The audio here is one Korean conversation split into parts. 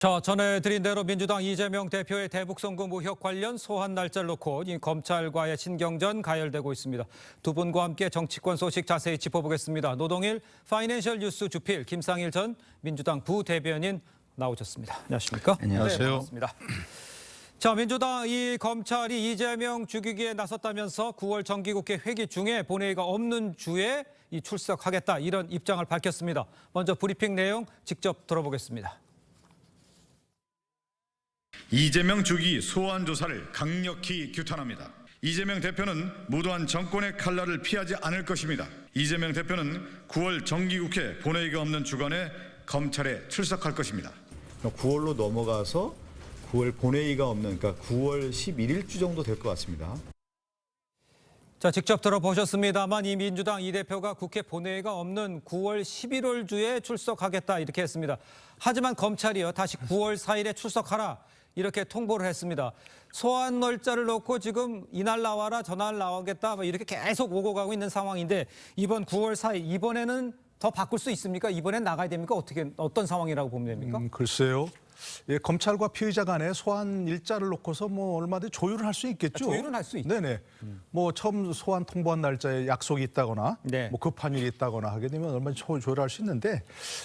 자, 전해드린 대로 민주당 이재명 대표의 대북 송금 의혹 관련 소환 날짜를 놓고 검찰과의 신경전 가열되고 있습니다. 두 분과 함께 정치권 소식 자세히 짚어보겠습니다. 노동일 파이낸셜 뉴스 주필 김상일 전 민주당 부대변인 나오셨습니다. 안녕하십니까? 안녕하세요. 네, 반갑습니다. 자, 민주당 검찰이 이재명 죽이기에 나섰다면서 9월 정기국회 회기 중에 본회의가 없는 주에 출석하겠다 이런 입장을 밝혔습니다. 먼저 브리핑 내용 직접 들어보겠습니다. 이재명 주기 소환 조사를 강력히 규탄합니다. 이재명 대표는 무도한 정권의 칼날을 피하지 않을 것입니다. 이재명 대표는 9월 정기국회 본회의가 없는 주간에 검찰에 출석할 것입니다. 9월로 넘어가서 9월 본회의가 없는, 그러니까 9월 11일주 정도 될 것 같습니다. 자, 직접 들어보셨습니다만 이 민주당 이 대표가 국회 본회의가 없는 9월 11월 주에 출석하겠다 이렇게 했습니다. 하지만 검찰이요 다시 9월 4일에 출석하라 이렇게 통보를 했습니다. 소환 날짜를 놓고 지금 이날 나와라 저날 나오겠다 이렇게 계속 오고 가고 있는 상황인데 이번 9월 4일 이번에는 더 바꿀 수 있습니까? 이번엔 나가야 됩니까? 어떤 상황이라고 보면 됩니까? 글쎄요. 예, 검찰과 피의자 간에 소환 일자를 놓고서 얼마든지 조율을 할 수 있겠죠. 조율은 할 수 있죠. 네네. 처음 소환 통보한 날짜에 약속이 있다거나 네. 급한 일이 있다거나 하게 되면 얼마든지 조율할 수 있는데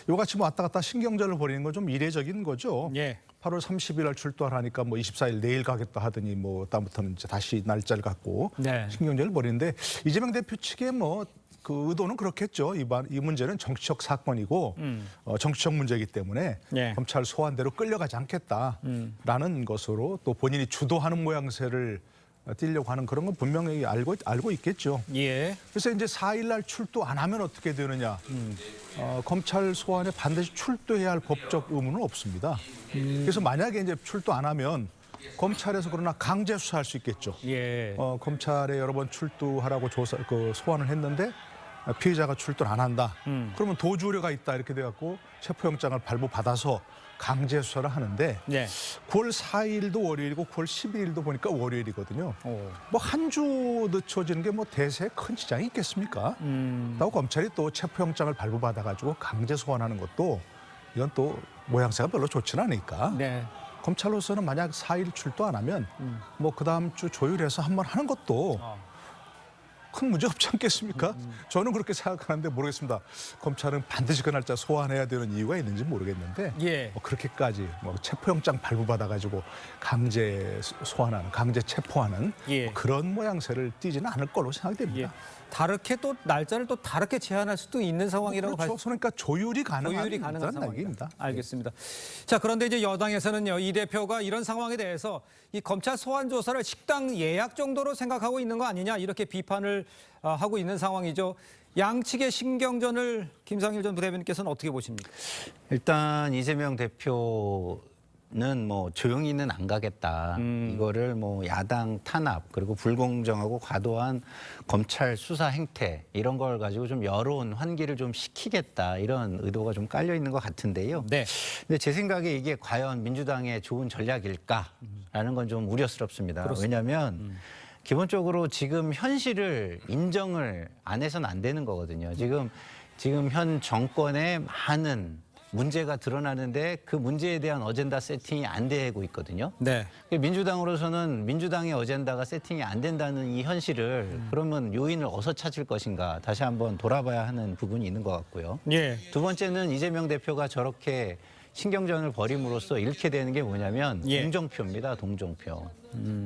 이같이 왔다 갔다 신경전을 벌이는 건 좀 이례적인 거죠. 예. 8월 30일 날 출두하라니까 24일 내일 가겠다 하더니 다음부터는 이제 다시 날짜를 갖고 네. 신경전을 벌이는데 이재명 대표 측의 그 의도는 그렇겠죠. 이 문제는 정치적 사건이고 정치적 문제이기 때문에 예. 검찰 소환대로 끌려가지 않겠다라는 것으로 또 본인이 주도하는 모양새를 띄려고 하는 그런 건 분명히 알고 있겠죠. 예. 그래서 이제 4일 날 출두 안 하면 어떻게 되느냐. 검찰 소환에 반드시 출두해야 할 법적 의무는 없습니다. 그래서 만약에 이제 출두 안 하면 검찰에서 그러나 강제 수사할 수 있겠죠. 예. 검찰에 여러 번 출두하라고 소환을 했는데 피의자가 출두를 안 한다. 그러면 도주 우려가 있다 이렇게 돼갖고 체포영장을 발부받아서 강제 수사를 하는데 네. 9월 4일도 월요일이고 9월 12일도 보니까 월요일이거든요. 한 주 늦춰지는 게 대세에 큰 지장이 있겠습니까? 또 검찰이 또 체포영장을 발부받아가지고 강제 소환하는 것도 이건 또 모양새가 별로 좋지는 않으니까. 네. 검찰로서는 만약 4일 출두 안 하면 그 다음 주 조율해서 한번 하는 것도 큰 문제 없지 않겠습니까? 저는 그렇게 생각하는데 모르겠습니다. 검찰은 반드시 그 날짜 소환해야 되는 이유가 있는지 모르겠는데 예. 그렇게까지 체포영장 발부받아가지고 강제 소환하는, 강제 체포하는 예. 그런 모양새를 띠지는 않을 걸로 생각됩니다. 예. 다르게 또 날짜를 또 다르게 제한할 수도 있는 상황이라고 그렇죠. 그러니까 조율이 가능한 상황입니다. 얘기입니다. 알겠습니다. 자, 그런데 이제 여당에서는요, 이 대표가 이런 상황에 대해서 이 검찰 소환 조사를 식당 예약 정도로 생각하고 있는 거 아니냐 이렇게 비판을 하고 있는 상황이죠. 양측의 신경전을 김상일 전 부대변인께서는 어떻게 보십니까? 일단 이재명 대표는 조용히는 안 가겠다. 이거를 야당 탄압 그리고 불공정하고 과도한 검찰 수사 행태 이런 걸 가지고 좀 여론 환기를 좀 시키겠다 이런 의도가 좀 깔려 있는 것 같은데요. 네. 근데 제 생각에 이게 과연 민주당의 좋은 전략일까라는 건 좀 우려스럽습니다. 그렇습니다. 왜냐하면 기본적으로 지금 현실을 인정을 안 해서는 안 되는 거거든요. 지금 현 정권의 많은 문제가 드러나는데 그 문제에 대한 어젠다 세팅이 안 되고 있거든요. 네. 민주당으로서는 민주당의 어젠다가 세팅이 안 된다는 이 현실을 그러면 요인을 어디서 찾을 것인가 다시 한번 돌아봐야 하는 부분이 있는 것 같고요. 예. 두 번째는 이재명 대표가 저렇게 신경전을 벌임으로써 잃게 되는 게 뭐냐면 예. 동정표입니다. 동정표.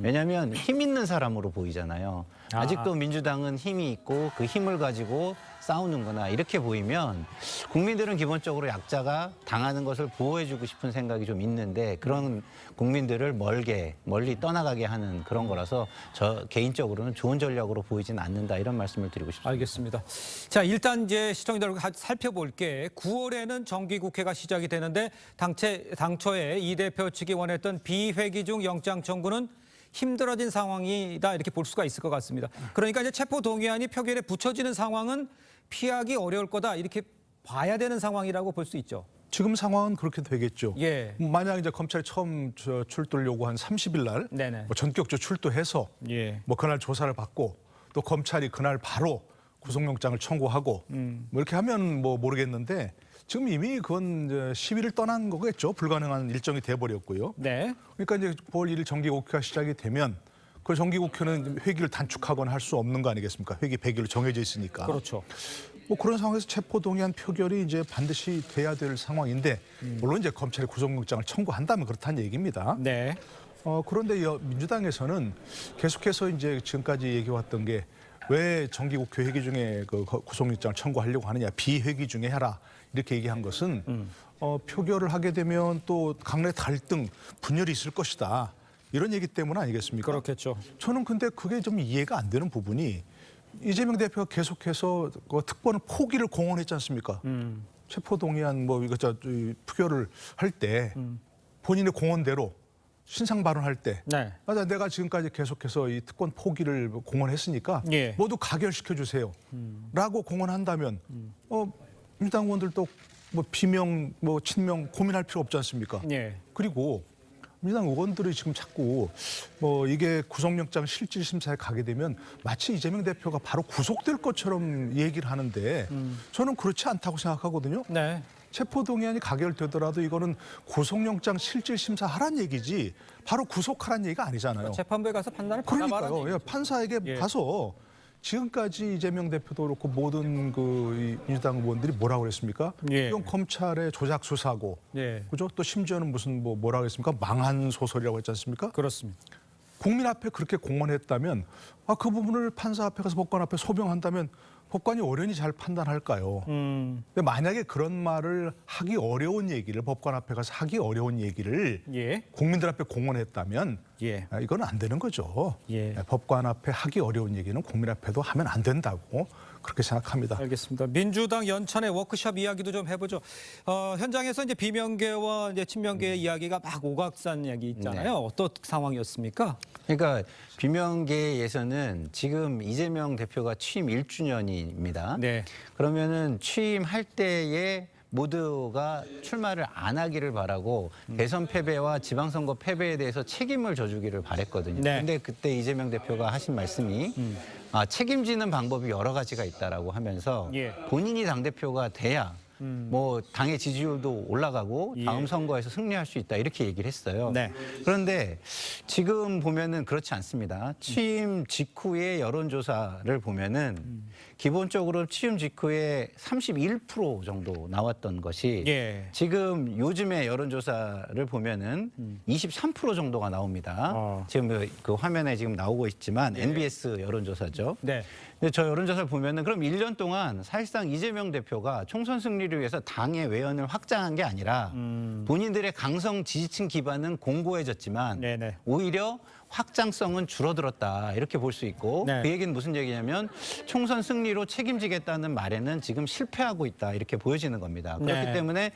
왜냐하면 힘 있는 사람으로 보이잖아요. 아직도 민주당은 힘이 있고 그 힘을 가지고 싸우는구나 이렇게 보이면 국민들은 기본적으로 약자가 당하는 것을 보호해주고 싶은 생각이 좀 있는데 그런 국민들을 멀리 떠나가게 하는 그런 거라서 저 개인적으로는 좋은 전략으로 보이진 않는다 이런 말씀을 드리고 싶습니다. 알겠습니다. 자, 일단 이제 시청자들과 살펴볼게 9월에는 정기국회가 시작이 되는데 당초에 이 대표 측이 원했던 비회기 중 영장 청구는 힘들어진 상황이다 이렇게 볼 수가 있을 것 같습니다. 그러니까 이제 체포 동의안이 표결에 붙여지는 상황은 피하기 어려울 거다 이렇게 봐야 되는 상황이라고 볼 수 있죠. 지금 상황은 그렇게 되겠죠. 예. 만약 이제 검찰이 처음 출두를 요구한 30일 날 네네. 전격적으로 출두해서 예. 그날 조사를 받고 또 검찰이 그날 바로 구속영장을 청구하고 이렇게 하면 모르겠는데 지금 이미 그건 이제 10일을 떠난 거겠죠. 불가능한 일정이 돼버렸고요. 네. 그러니까 이제 9월 1일 정기국회가 시작이 되면 그 정기국회는 회기를 단축하거나 할 수 없는 거 아니겠습니까? 회기 100일로 정해져 있으니까. 그렇죠. 뭐 그런 상황에서 체포동의안 표결이 이제 반드시 돼야 될 상황인데 물론 이제 검찰이 구속영장을 청구한다면 그렇다는 얘기입니다. 네. 그런데 민주당에서는 계속해서 이제 지금까지 얘기해왔던 게 왜 정기국회 회기 중에 그 구속영장을 청구하려고 하느냐, 비회기 중에 해라 이렇게 얘기한 것은 표결을 하게 되면 또 당내 갈등, 분열이 있을 것이다 이런 얘기 때문 아니겠습니까? 그렇겠죠. 저는 근데 그게 좀 이해가 안 되는 부분이 이재명 대표가 계속해서 그 특권을 포기를 공언했지 않습니까? 체포동의안 뭐 이거 표결을 할 때 본인의 공언대로 신상 발언할 때 네. 맞아 내가 지금까지 계속해서 이 특권 포기를 공언했으니까 예. 모두 가결시켜 주세요라고 공언한다면 민주당 의원들도 뭐 비명 뭐 친명 고민할 필요 없지 않습니까? 예. 그리고 민주당 의원들이 지금 자꾸 뭐 이게 구속영장 실질 심사에 가게 되면 마치 이재명 대표가 바로 구속될 것처럼 얘기를 하는데 저는 그렇지 않다고 생각하거든요. 네. 체포동의안이 가결되더라도 이거는 구속영장 실질 심사하란 얘기지 바로 구속하란 얘기가 아니잖아요. 재판부에 가서 판단을 받아봐라. 그러니까요. 예, 판사에게 예. 가서 지금까지 이재명 대표도 그렇고 모든 이 민주당 의원들이 뭐라고 그랬습니까? 예. 이건 검찰의 조작 수사고, 예. 그죠? 또 심지어는 무슨 뭐라고 했습니까? 망한 소설이라고 했지 않습니까? 그렇습니다. 국민 앞에 그렇게 공언했다면 그 부분을 판사 앞에 가서 법관 앞에 소명한다면 법관이 어련히 잘 판단할까요? 근데 만약에 그런 말을 하기 어려운 얘기를 법관 앞에 가서 하기 어려운 얘기를 예. 국민들 앞에 공언했다면 예. 이건 안 되는 거죠. 예. 법관 앞에 하기 어려운 얘기는 국민 앞에도 하면 안 된다고 그렇게 생각합니다. 알겠습니다. 민주당 연찬의 워크숍 이야기도 좀 해보죠. 현장에서 이제 비명계와 이제 친명계의 이야기가 막 오각산 얘기 있잖아요. 네. 어떤 상황이었습니까? 그러니까 비명계에서는 지금 이재명 대표가 취임 1주년입니다. 네. 그러면은 취임할 때에 모두가 출마를 안 하기를 바라고 대선 패배와 지방선거 패배에 대해서 책임을 져주기를 바랬거든요. 네. 근데 그때 이재명 대표가 하신 말씀이 책임지는 방법이 여러 가지가 있다라고 하면서 예. 본인이 당대표가 돼야 뭐 당의 지지율도 올라가고 다음 예. 선거에서 승리할 수 있다 이렇게 얘기를 했어요. 네. 그런데 지금 보면은 그렇지 않습니다. 취임 직후의 여론조사를 보면은 기본적으로 취임 직후에 31% 정도 나왔던 것이 예. 지금 요즘의 여론조사를 보면은 23% 정도가 나옵니다. 지금 그 화면에 지금 나오고 있지만 NBS 여론조사죠. 네. 근데 저 여론조사를 보면은 그럼 1년 동안 사실상 이재명 대표가 총선 승리를 위해서 당의 외연을 확장한 게 아니라 본인들의 강성 지지층 기반은 공고해졌지만 네네. 오히려 확장성은 줄어들었다 이렇게 볼 수 있고 네. 그 얘기는 무슨 얘기냐면 총선 승리로 책임지겠다는 말에는 지금 실패하고 있다 이렇게 보여지는 겁니다. 그렇기 네. 때문에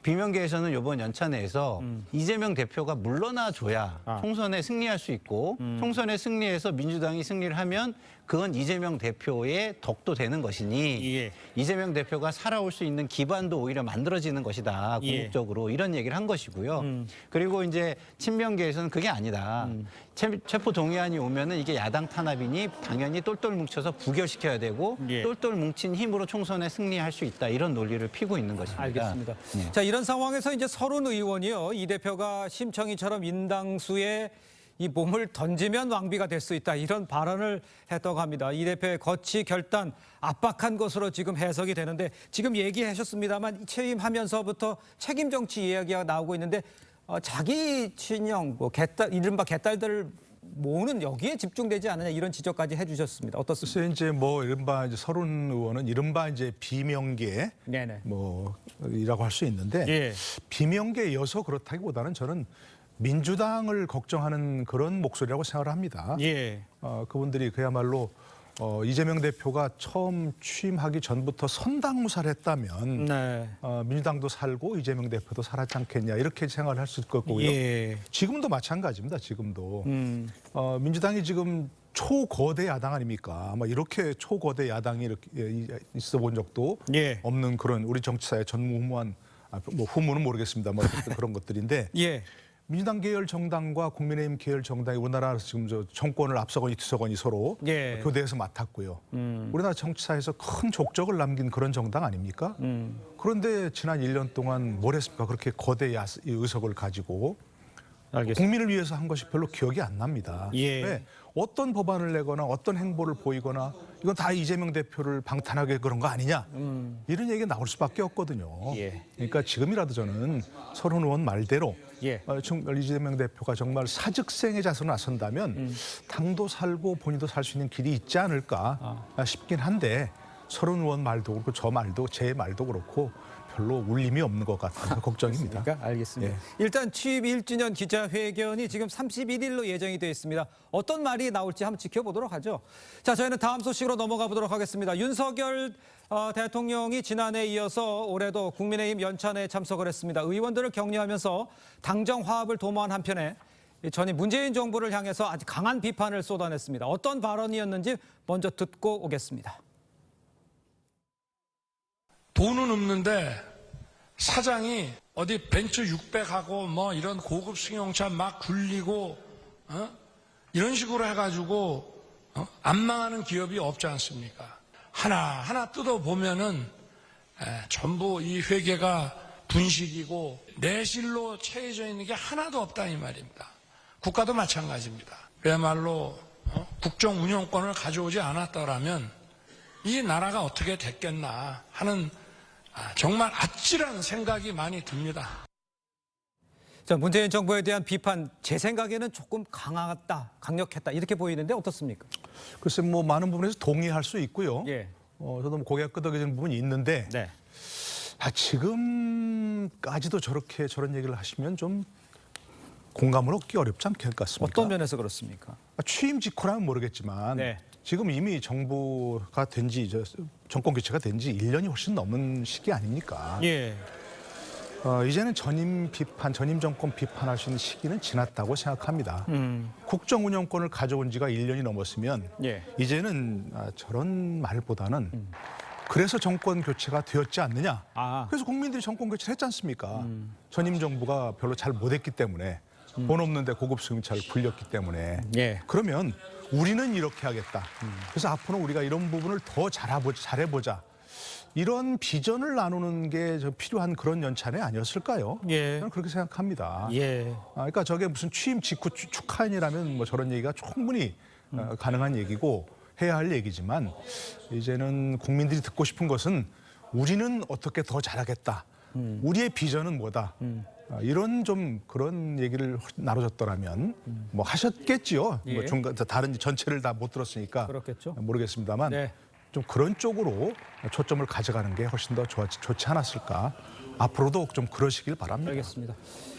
비명계에서는 이번 연찬회에서 이재명 대표가 물러나 줘야 총선에 승리할 수 있고 총선에 승리해서 민주당이 승리를 하면 그건 이재명 대표의 덕도 되는 것이니 예. 이재명 대표가 살아올 수 있는 기반도 오히려 만들어지는 것이다. 예. 궁극적으로 이런 얘기를 한 것이고요. 그리고 이제 친명계에서는 그게 아니다. 체포 동의안이 오면은 이게 야당 탄압이니 당연히 똘똘 뭉쳐서 부결시켜야 되고 예. 똘똘 뭉친 힘으로 총선에 승리할 수 있다. 이런 논리를 피고 있는 것입니다. 알겠습니다. 네. 자, 이런 상황에서 이제 서른 의원이요. 이 대표가 심청이처럼 인당수에 이 몸을 던지면 왕비가 될 수 있다. 이런 발언을 했다고 합니다. 이 대표의 거취 결단 압박한 것으로 지금 해석이 되는데 지금 얘기하셨습니다만 취임하면서부터 책임 정치 이야기가 나오고 있는데 자기 친형, 뭐 이른바 개딸들을 모으는 여기에 집중되지 않느냐 이런 지적까지 해주셨습니다. 어떻습니까? 그래서 이제 뭐 이른바 이제 서른 의원은 이른바 이제 비명계 네네. 뭐이라고 할 수 있는데 예. 비명계여서 그렇다기보다는 저는 민주당을 걱정하는 그런 목소리라고 생각을 합니다. 예. 그분들이 그야말로 이재명 대표가 처음 취임하기 전부터 선당무사를 했다면 네. 민주당도 살고 이재명 대표도 살았지 않겠냐 이렇게 생각을 할 수 있을 거고요. 예. 지금도 마찬가지입니다. 지금도 민주당이 지금 초거대 야당 아닙니까? 아마 이렇게 초거대 야당이 이렇게 있어 본 적도 예. 없는 그런 우리 정치사의 전무후무한 뭐 후무는 모르겠습니다. 뭐 어쨌든 그런 것들인데 예. 민주당 계열 정당과 국민의힘 계열 정당이 우리나라 지금 저 정권을 앞서거니 뒤서거니 서로 예. 교대에서 맡았고요. 우리나라 정치사에서 큰 족적을 남긴 그런 정당 아닙니까? 그런데 지난 1년 동안 뭘 했습니까? 그렇게 거대 의석을 가지고 알겠습니다. 국민을 위해서 한 것이 별로 기억이 안 납니다. 예. 네. 어떤 법안을 내거나 어떤 행보를 보이거나 이건 다 이재명 대표를 방탄하게 그런 거 아니냐 이런 얘기가 나올 수밖에 없거든요. 예. 그러니까 지금이라도 저는 서른 의원 말대로 예. 이재명 대표가 정말 사직생의 자세로 나선다면 당도 살고 본인도 살 수 있는 길이 있지 않을까 싶긴 한데 서른 의원 말도 그렇고 저 말도 제 말도 그렇고 별로 울림이 없는 것 같아서 걱정입니다. 그러니까 알겠습니다. 예. 일단 취임 1주년 기자회견이 지금 31일로 예정이 되어 있습니다. 어떤 말이 나올지 한번 지켜보도록 하죠. 자, 저희는 다음 소식으로 넘어가 보도록 하겠습니다. 윤석열 대통령이 지난해에 이어서 올해도 국민의힘 연찬회에 참석을 했습니다. 의원들을 격려하면서 당정 화합을 도모한 한편에 전임 문재인 정부를 향해서 아주 강한 비판을 쏟아냈습니다. 어떤 발언이었는지 먼저 듣고 오겠습니다. 돈은 없는데 사장이 어디 벤츠 600하고 뭐 이런 고급 승용차 막 굴리고 이런 식으로 해가지고 안 망하는 기업이 없지 않습니까? 하나하나 뜯어보면은 전부 이 회계가 분식이고 내실로 채워져 있는 게 하나도 없다 이 말입니다. 국가도 마찬가지입니다. 그야말로 국정 운영권을 가져오지 않았더라면 이 나라가 어떻게 됐겠나 하는 정말 아찔한 생각이 많이 듭니다. 자, 문재인 정부에 대한 비판 제 생각에는 조금 강력했다 이렇게 보이는데 어떻습니까? 글쎄 뭐 많은 부분에서 동의할 수 있고요. 예. 저도 뭐 고개가 끄덕여지는 부분이 있는데 네. 지금까지도 저런 얘기를 하시면 좀 공감을 얻기 어렵지 않겠습니까? 어떤 면에서 그렇습니까? 취임 직후라면 모르겠지만 네. 지금 이미 정부가 정권 교체가 된 지 1년이 훨씬 넘은 시기 아닙니까? 예. 이제는 전임 정권 비판할 수 있는 시기는 지났다고 생각합니다. 국정 운영권을 가져온 지가 1년이 넘었으면 예. 이제는 저런 말보다는 그래서 정권 교체가 되었지 않느냐. 그래서 국민들이 정권 교체를 했지 않습니까? 전임 정부가 별로 잘 못했기 때문에 돈 없는데 고급 승용차를 굴렸기 때문에 예. 그러면 우리는 이렇게 하겠다. 그래서 앞으로 우리가 이런 부분을 더 잘해보자. 이런 비전을 나누는 게 필요한 그런 연찬회 아니었을까요? 예. 저는 그렇게 생각합니다. 예. 그러니까 저게 무슨 취임 직후 축하인이라면 뭐 저런 얘기가 충분히 가능한 얘기고 해야 할 얘기지만 이제는 국민들이 듣고 싶은 것은 우리는 어떻게 더 잘하겠다. 우리의 비전은 뭐다. 이런 좀 그런 얘기를 나눠줬더라면 뭐 하셨겠지요. 예. 뭐 중간 다른 전체를 다 못 들었으니까 그렇겠죠. 모르겠습니다만 네. 좀 그런 쪽으로 초점을 가져가는 게 훨씬 더 좋지 않았을까. 앞으로도 좀 그러시길 바랍니다. 알겠습니다.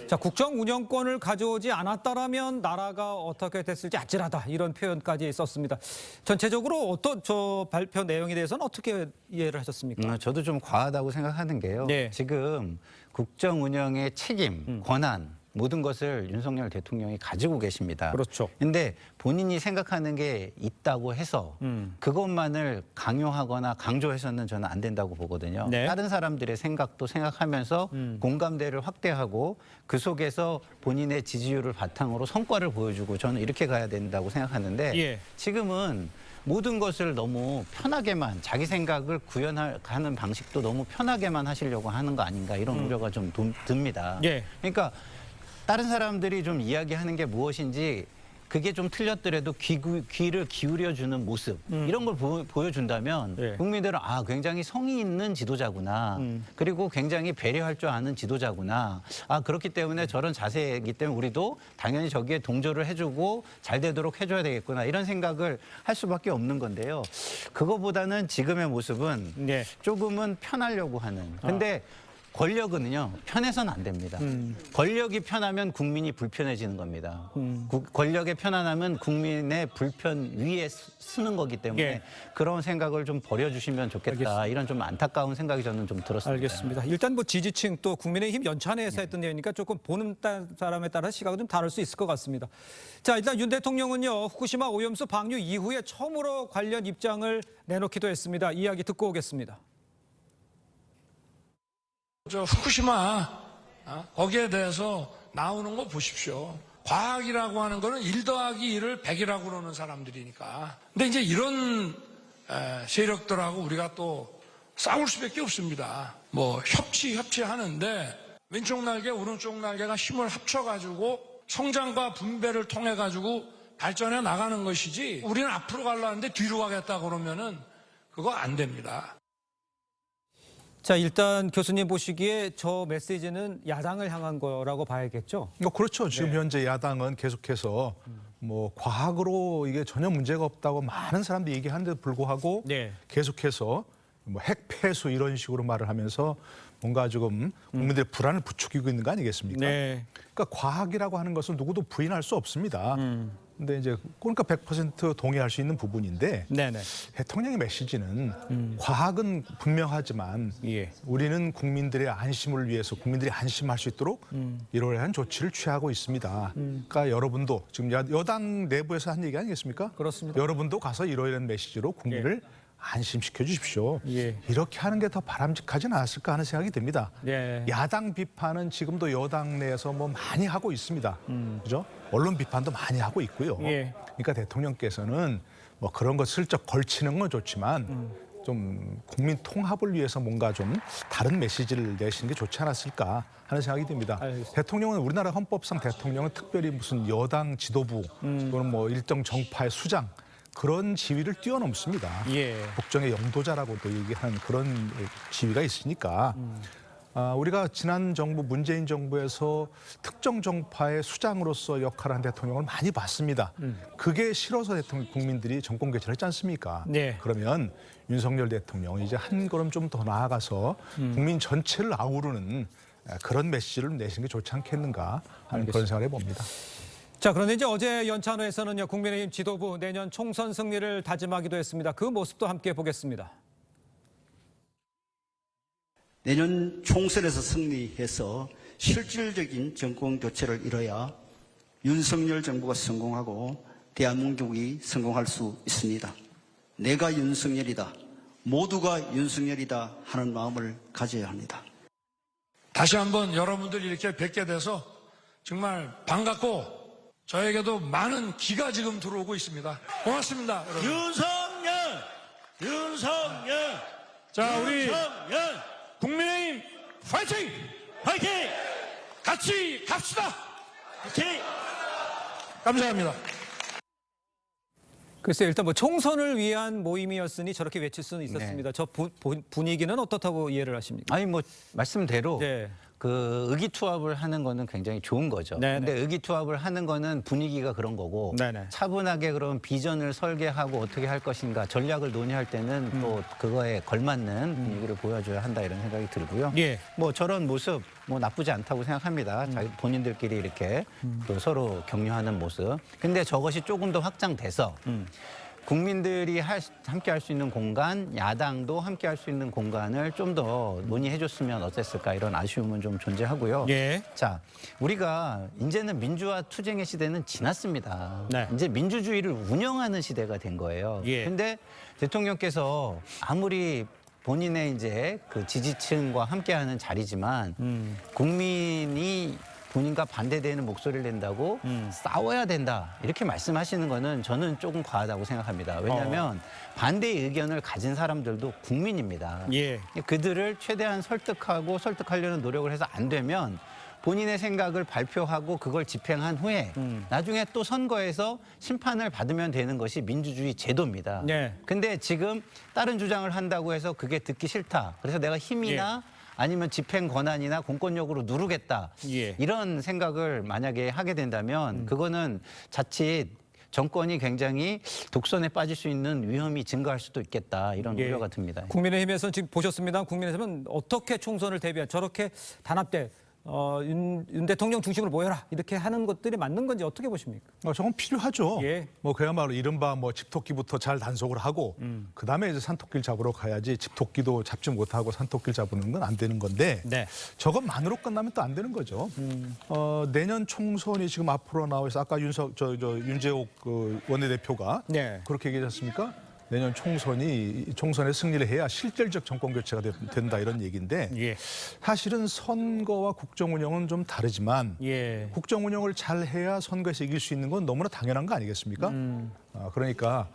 자, 국정 운영권을 가져오지 않았다라면 나라가 어떻게 됐을지 아찔하다 이런 표현까지 썼습니다. 전체적으로 어떤 저 발표 내용에 대해서는 어떻게 이해를 하셨습니까? 저도 좀 과하다고 생각하는 게요. 네. 지금 국정 운영의 책임, 권한 모든 것을 윤석열 대통령이 가지고 계십니다. 그렇죠. 근데 본인이 생각하는 게 있다고 해서 그것만을 강요하거나 강조해서는 저는 안 된다고 보거든요. 네. 다른 사람들의 생각도 생각하면서 공감대를 확대하고 그 속에서 본인의 지지율을 바탕으로 성과를 보여주고 저는 이렇게 가야 된다고 생각하는데 예. 지금은 모든 것을 너무 편하게만 자기 생각을 구현하는 방식도 너무 편하게만 하시려고 하는 거 아닌가 이런 우려가 좀 듭니다. 예. 그러니까 다른 사람들이 좀 이야기하는 게 무엇인지 그게 좀 틀렸더라도 귀를 기울여주는 모습 이런 걸 보여준다면 예. 국민들은 굉장히 성의 있는 지도자구나. 그리고 굉장히 배려할 줄 아는 지도자구나. 그렇기 때문에 저런 자세이기 때문에 우리도 당연히 저기에 동조를 해주고 잘 되도록 해줘야 되겠구나. 이런 생각을 할 수밖에 없는 건데요. 그거보다는 지금의 모습은 예. 조금은 편하려고 하는. 근데 권력은요 편해서는 안 됩니다. 권력이 편하면 국민이 불편해지는 겁니다. 권력의 편안함은 국민의 불편 위에 쓰는 거기 때문에 예. 그런 생각을 좀 버려주시면 좋겠다. 알겠습니다. 이런 좀 안타까운 생각이 저는 좀 들었습니다. 알겠습니다. 일단 뭐 지지층 또 국민의힘 연찬회에서 했던 내용이니까 조금 보는 사람에 따라 시각은 좀 다를 수 있을 것 같습니다. 자, 일단 윤 대통령은요 후쿠시마 오염수 방류 이후에 처음으로 관련 입장을 내놓기도 했습니다. 이야기 듣고 오겠습니다. 후쿠시마 거기에 대해서 나오는 거 보십시오. 과학이라고 하는 거는 1 더하기 1을 100이라고 그러는 사람들이니까. 근데 이제 이런 세력들하고 우리가 또 싸울 수밖에 없습니다. 뭐 협치하는데 왼쪽 날개, 오른쪽 날개가 힘을 합쳐가지고 성장과 분배를 통해가지고 발전해 나가는 것이지 우리는 앞으로 가려는데 뒤로 가겠다 그러면은 그거 안 됩니다. 자, 일단 교수님 보시기에 저 메시지는 야당을 향한 거라고 봐야겠죠? 그렇죠. 지금 현재 야당은 계속해서 뭐 과학으로 이게 전혀 문제가 없다고 많은 사람들이 얘기하는데도 불구하고 네. 계속해서 뭐 핵폐수 이런 식으로 말을 하면서 뭔가 조금 국민들의 불안을 부추기고 있는 거 아니겠습니까? 네. 그러니까 과학이라고 하는 것은 누구도 부인할 수 없습니다. 근데 이제 그러니까 100% 동의할 수 있는 부분인데 네네. 대통령의 메시지는 과학은 분명하지만 예. 우리는 국민들의 안심을 위해서 국민들이 안심할 수 있도록 이러한 조치를 취하고 있습니다. 그러니까 여러분도 지금 여당 내부에서 한 얘기 아니겠습니까? 그렇습니다. 여러분도 가서 이러이러한 메시지로 국민을 안심시켜 주십시오. 예. 이렇게 하는 게 더 바람직하지 않았을까 하는 생각이 듭니다. 예. 야당 비판은 지금도 여당 내에서 뭐 많이 하고 있습니다. 그죠? 언론 비판도 많이 하고 있고요. 예. 그러니까 대통령께서는 뭐 그런 거 슬쩍 걸치는 건 좋지만 좀 국민 통합을 위해서 뭔가 좀 다른 메시지를 내시는 게 좋지 않았을까 하는 생각이 듭니다. 알겠습니다. 대통령은 우리나라 헌법상 대통령은 특별히 무슨 여당 지도부 또는 뭐 일정 정파의 수장 그런 지위를 뛰어넘습니다. 예. 국정의 영도자라고도 얘기하는 그런 지위가 있으니까 우리가 지난 정부 문재인 정부에서 특정 정파의 수장으로서 역할을 한 대통령을 많이 봤습니다. 그게 싫어서 대통령 국민들이 정권 개최를 했지 않습니까? 네. 그러면 윤석열 대통령은 이제 한 걸음 좀 더 나아가서 국민 전체를 아우르는 그런 메시지를 내시는 게 좋지 않겠는가 하는 그런 생각을 해봅니다. 자, 그런데 이제 어제 연찬회에서는요, 국민의힘 지도부 내년 총선 승리를 다짐하기도 했습니다. 그 모습도 함께 보겠습니다. 내년 총선에서 승리해서 실질적인 정권 교체를 이뤄야 윤석열 정부가 성공하고 대한민국이 성공할 수 있습니다. 내가 윤석열이다, 모두가 윤석열이다 하는 마음을 가져야 합니다. 다시 한번 여러분들 이렇게 뵙게 돼서 정말 반갑고 저에게도 많은 기가 지금 들어오고 있습니다. 고맙습니다, 여러분. 윤석열! 자, 우리 윤석열! 국민의힘 파이팅! 화이팅! 같이 갑시다! 화이팅! 감사합니다. 글쎄 일단 뭐 총선을 위한 모임이었으니 저렇게 외칠 수는 있었습니다. 저 분위기는 어떻다고 이해를 하십니까? 아니 뭐 말씀대로 네. 그 의기투합을 하는 거는 굉장히 좋은 거죠. 네네. 근데 의기투합을 하는 거는 분위기가 그런 거고 네네. 차분하게 그런 비전을 설계하고 어떻게 할 것인가 전략을 논의할 때는 또 그거에 걸맞는 분위기를 보여줘야 한다 이런 생각이 들고요. 예. 뭐 저런 모습 뭐 나쁘지 않다고 생각합니다. 자기 본인들끼리 이렇게 또 서로 격려하는 모습. 근데 저것이 조금 더 확장돼서 국민들이 함께 할 수 있는 공간, 야당도 함께 할 수 있는 공간을 좀 더 논의해줬으면 어땠을까 이런 아쉬움은 좀 존재하고요. 예. 자, 우리가 이제는 민주화 투쟁의 시대는 지났습니다. 네. 이제 민주주의를 운영하는 시대가 된 거예요. 예. 근데 대통령께서 아무리 본인의 이제 그 지지층과 함께하는 자리지만 국민이 본인과 반대되는 목소리를 낸다고 싸워야 된다 이렇게 말씀하시는 거는 저는 조금 과하다고 생각합니다. 왜냐하면 반대의 의견을 가진 사람들도 국민입니다. 예. 그들을 최대한 설득하려는 노력을 해서 안 되면 본인의 생각을 발표하고 그걸 집행한 후에 나중에 또 선거에서 심판을 받으면 되는 것이 민주주의 제도입니다. 네. 근데 지금 다른 주장을 한다고 해서 그게 듣기 싫다. 그래서 내가 힘이나 아니면 집행 권한이나 공권력으로 누르겠다. 예. 이런 생각을 만약에 하게 된다면 그거는 자칫 정권이 굉장히 독선에 빠질 수 있는 위험이 증가할 수도 있겠다. 이런 예. 우려가 듭니다. 국민의힘에서는 지금 보셨습니다. 국민의힘은 어떻게 총선을 대비한 저렇게 단합대 윤 대통령 중심으로 모여라 이렇게 하는 것들이 맞는 건지 어떻게 보십니까? 저건 필요하죠. 예. 뭐 그야말로 이른바 뭐 집토끼부터 잘 단속을 하고 그다음에 이제 산토끼를 잡으러 가야지 집토끼도 잡지 못하고 산토끼를 잡는 건 안 되는 건데 네. 저것만으로 끝나면 또 안 되는 거죠. 내년 총선이 지금 앞으로 나와서 아까 윤재옥 그 원내대표가 네. 그렇게 얘기하지 않습니까? 내년 총선에 승리를 해야 실질적 정권 교체가 된다 이런 얘기인데 예. 사실은 선거와 국정 운영은 좀 다르지만 예. 국정 운영을 잘 해야 선거에서 이길 수 있는 건 너무나 당연한 거 아니겠습니까? 그러니까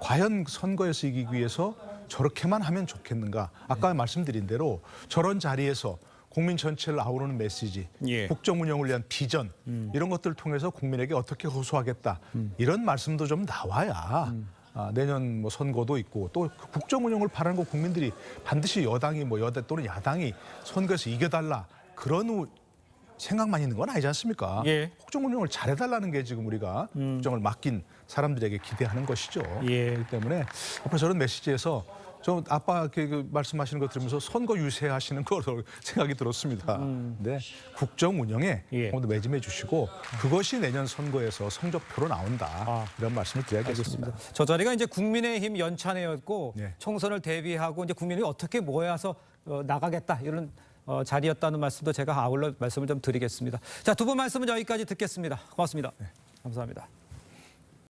과연 선거에서 이기기 위해서 저렇게만 하면 좋겠는가? 아까 말씀드린 대로 저런 자리에서 국민 전체를 아우르는 메시지, 예. 국정 운영을 위한 비전 이런 것들을 통해서 국민에게 어떻게 호소하겠다 이런 말씀도 좀 나와야 내년 뭐 선거도 있고 또 국정 운영을 바라는 거 국민들이 반드시 여당이 뭐 여당 또는 야당이 선거에서 이겨달라 그런 생각만 있는 건 아니지 않습니까? 예. 국정 운영을 잘해달라는 게 지금 우리가 국정을 맡긴 사람들에게 기대하는 것이죠. 예. 그렇기 때문에 앞으로 저런 메시지에서 저 아빠 그 말씀하시는 거 들으면서 선거 유세하시는 거로 생각이 들었습니다. 근데 국정 운영에 예. 조금 더 매짐해 주시고 그것이 내년 선거에서 성적표로 나온다. 이런 말씀을 드려야겠습니다. 저 자리가 이제 국민의힘 연찬회였고 네. 총선을 대비하고 이제 국민이 어떻게 모여서 나가겠다 이런 자리였다는 말씀도 제가 아울러 말씀을 좀 드리겠습니다. 자, 두 분 말씀은 여기까지 듣겠습니다. 고맙습니다. 감사합니다.